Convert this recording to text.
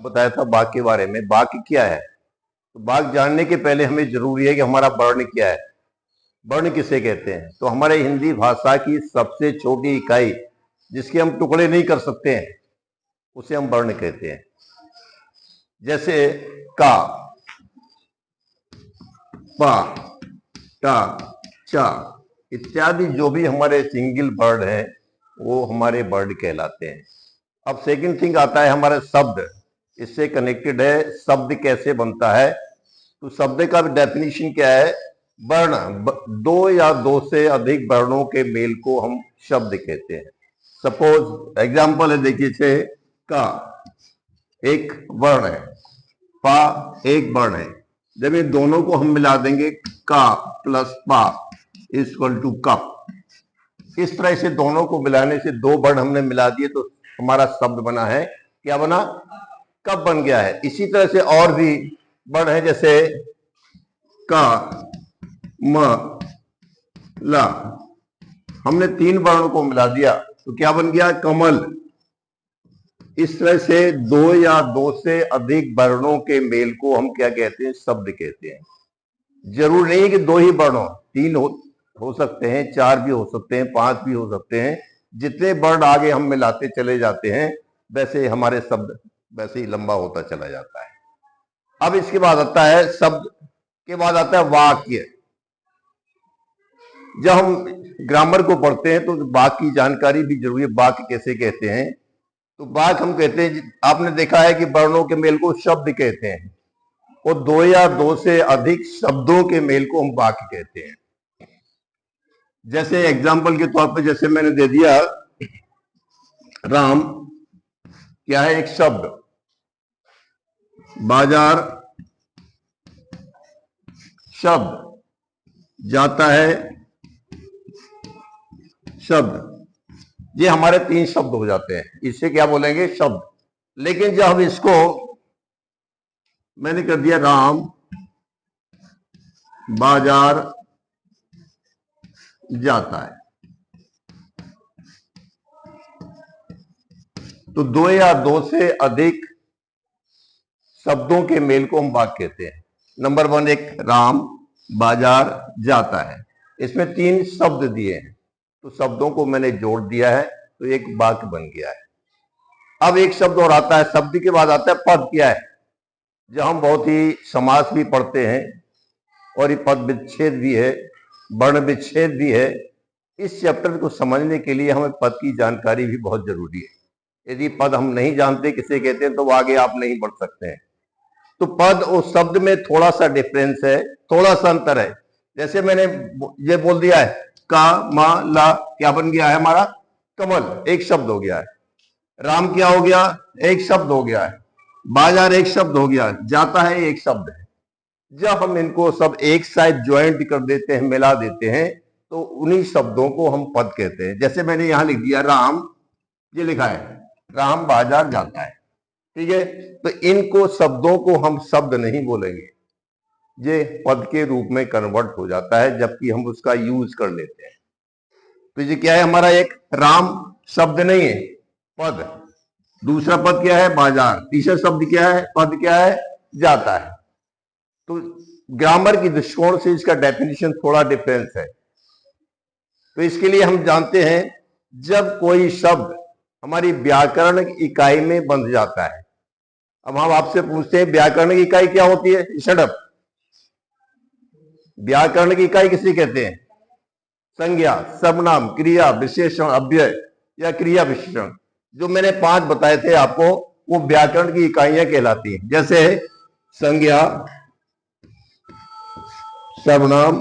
बताया था बाघ के बारे में। बाघ क्या है? तो बाघ जानने के पहले हमें जरूरी है कि हमारा वर्ण क्या है, वर्ण किसे कहते हैं। तो हमारे हिंदी भाषा की सबसे छोटी इकाई जिसके हम टुकड़े नहीं कर सकते हैं उसे हम वर्ण कहते हैं। जैसे का, पा, टा, चा इत्यादि जो भी हमारे सिंगल वर्ड हैं वो हमारे वर्ड कहलाते हैं। अब सेकंड थिंग आता है हमारा शब्द। इससे कनेक्टेड है शब्द कैसे बनता है। तो शब्द का डेफिनेशन क्या है? वर्ण, दो या दो से अधिक वर्णों के मेल को हम शब्द कहते हैं। सपोज एग्जांपल है, देखिए से का एक वर्ण है, पा एक वर्ण है। जब ये दोनों को हम मिला देंगे का प्लस पा इक्वल टू कप, इस तरह से दोनों को मिलाने से दो वर्ण हमने मिला दिए तो हमारा शब्द बना है। क्या बना? कप बन गया है। इसी तरह से और भी वर्ण है, जैसे का, म, ला, हमने तीन वर्णों को मिला दिया तो क्या बन गया? कमल। इस तरह से दो या दो से अधिक वर्णों के मेल को हम क्या कहते हैं? शब्द कहते हैं। जरूर नहीं है कि दो ही वर्ण हो, तीन हो सकते हैं, चार भी हो सकते हैं, पांच भी हो सकते हैं। जितने वर्ण आगे हम मिलाते चले जाते हैं वैसे हमारे शब्द वैसे ही लंबा होता चला जाता है। अब इसके बाद आता है शब्द के बाद आता है वाक्य। जब हम ग्रामर को पढ़ते हैं तो वाक्य की जानकारी भी जरूरी है। वाक्य कैसे कहते हैं? तो वाक्य हम कहते हैं, आपने देखा है कि वर्णों के मेल को शब्द कहते हैं और दो या दो से अधिक शब्दों के मेल को हम वाक्य कहते हैं। जैसे एग्जाम्पल के तौर पे जैसे मैंने दे दिया राम क्या है? एक शब्द। बाजार शब्द, जाता है शब्द। ये हमारे तीन शब्द हो जाते हैं, इससे क्या बोलेंगे? शब्द। लेकिन जब हम इसको मैंने कर दिया राम बाजार जाता है, तो दो या दो से अधिक शब्दों के मेल को हम वाक्य कहते हैं। नंबर वन, एक राम बाजार जाता है, इसमें तीन शब्द दिए हैं तो शब्दों को मैंने जोड़ दिया है तो एक वाक्य बन गया है। अब एक शब्द और आता है, शब्द के बाद आता है पद। क्या है? जब हम बहुत ही समास भी पढ़ते हैं और ये पद विच्छेद भी है, वर्ण विच्छेद भी है, इस चैप्टर को समझने के लिए हमें पद की जानकारी भी बहुत जरूरी है। यदि पद हम नहीं जानते किसे कहते हैं तो आगे आप नहीं बढ़ सकते हैं। तो पद और शब्द में थोड़ा सा डिफरेंस है, थोड़ा सा अंतर है। जैसे मैंने ये बोल दिया है का मा ला, क्या बन गया है हमारा? कमल, एक शब्द हो गया है। राम क्या हो गया? एक शब्द हो गया है। बाजार एक शब्द हो गया, जाता है एक शब्द है। जब हम इनको सब एक साथ ज्वाइंट कर देते हैं, मिला देते हैं, तो उन्हीं शब्दों को हम पद कहते हैं। जैसे मैंने यहां लिख दिया राम, ये लिखा है राम बाजार जाता है, ठीक है। तो इनको शब्दों को हम शब्द नहीं बोलेंगे, ये पद के रूप में कन्वर्ट हो जाता है जबकि हम उसका यूज कर लेते हैं। तो ये क्या है हमारा? एक राम शब्द नहीं है, पद। दूसरा पद क्या है? बाजार। तीसरा शब्द क्या है? पद क्या है? जाता है। तो ग्रामर की दृष्टिकोण से इसका डेफिनेशन थोड़ा डिफरेंस है। तो इसके लिए हम जानते हैं जब कोई शब्द हमारी व्याकरण इकाई में बंध जाता है। अब हम आपसे पूछते हैं व्याकरण की इकाई क्या होती है? शडप। व्याकरण की इकाई किसे कहते हैं? संज्ञा, सर्वनाम, क्रिया विशेषण, अव्यय या क्रिया विशेषण। जो मैंने पांच बताए थे आपको वो व्याकरण की इकाइयां कहलाती हैं। जैसे संज्ञा, सर्वनाम,